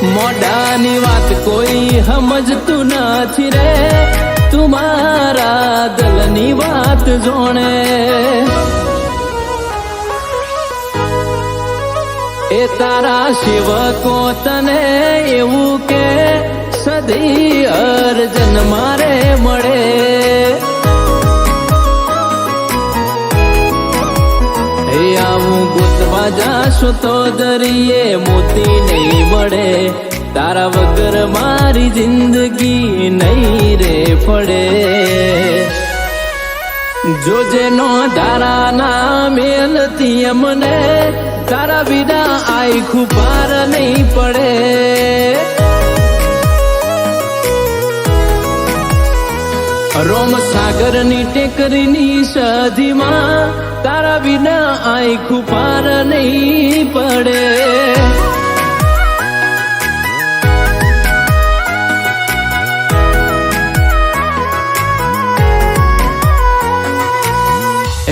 મોઢાની વાત કોઈ સમજતું નથી રે, તું મારા દિલની વાત જોણે. એ તારા સેવકો તને એવું કે સદી અર્જન મારે મળે. આવું ગોતવા જાશું તો દરિયે મોતી નહીં મળે. તારા વગર મારી જિંદગી નહીં રે પડે. જોજેનો તારા ના મેલતી અમને, તારા વિના આખું પાર નહીં પડે. રોમ સાગરની ટેકરીની સધીમાં તારા વિના આખું પાર નહીં પડે.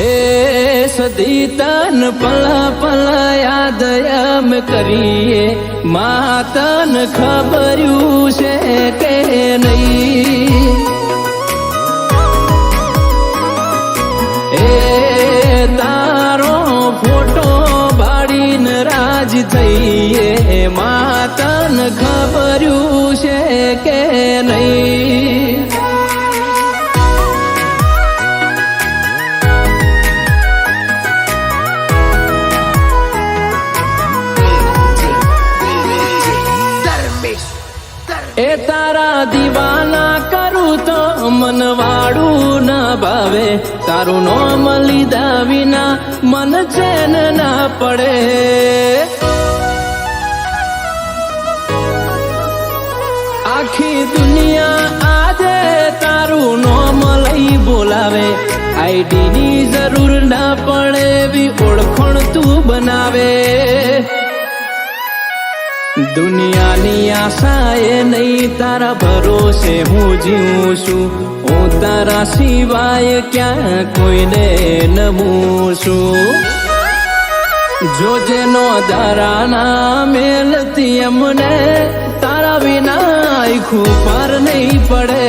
એ સદી તન પલ પલ યાદ અમે કરીએ, માં તન ખબર્યું છે કે નહીં. તારો ફોટો બાળીને રાજ થઈએ, માતન ખબર્યું છે કે નહીં. એ તારા દીવાના કરું તો મન વાળું ના ભાવે, તારું નામ લીધા વિના મન ચેન ના પડે. આખી દુનિયા આજે તારું નામ લઈ બોલાવે, આઈડી ની જરૂર ના પડે એવી ઓળખણ તું બનાવે. દુનિયાની આશા એ નહીં, તારા ભરોસે હું જીવું છું. હું તારા સિવાય ક્યાં કોઈને નમું છું. જોજેનો તારા ના મેલતી અમને, તારા વિના આખું પાર નહીં પડે.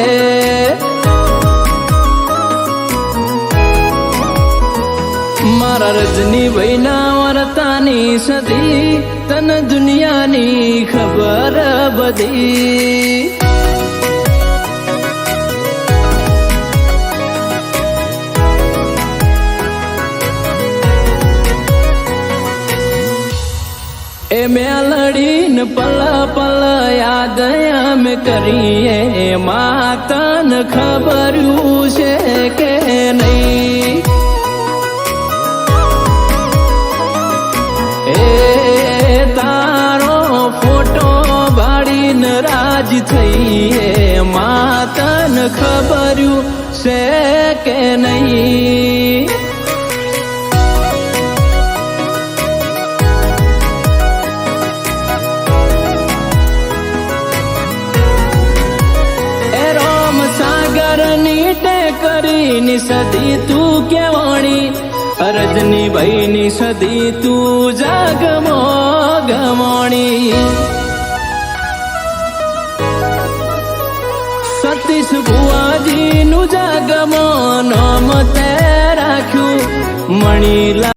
મારા રજની વૈના વર્તાની સદી, તને દુનિયાની ખબર બધી. એ મેલડીને પલ પલ યાદ અમે કરીએ, માં તને ખબર્યું છે કે નહીં. તારો ફોટો બાળીને રાજ થઈએ, માતન ખબર્યું છે કે નહીં. એ રોમ સાગરની ટેકરીની સદી તું કેવાણી, રજની ભાઈની સદી તું જાગમો ગમણી. સતીશ ભુવાજીનું જાગમો નામ તે રાખ્યું, મણીલા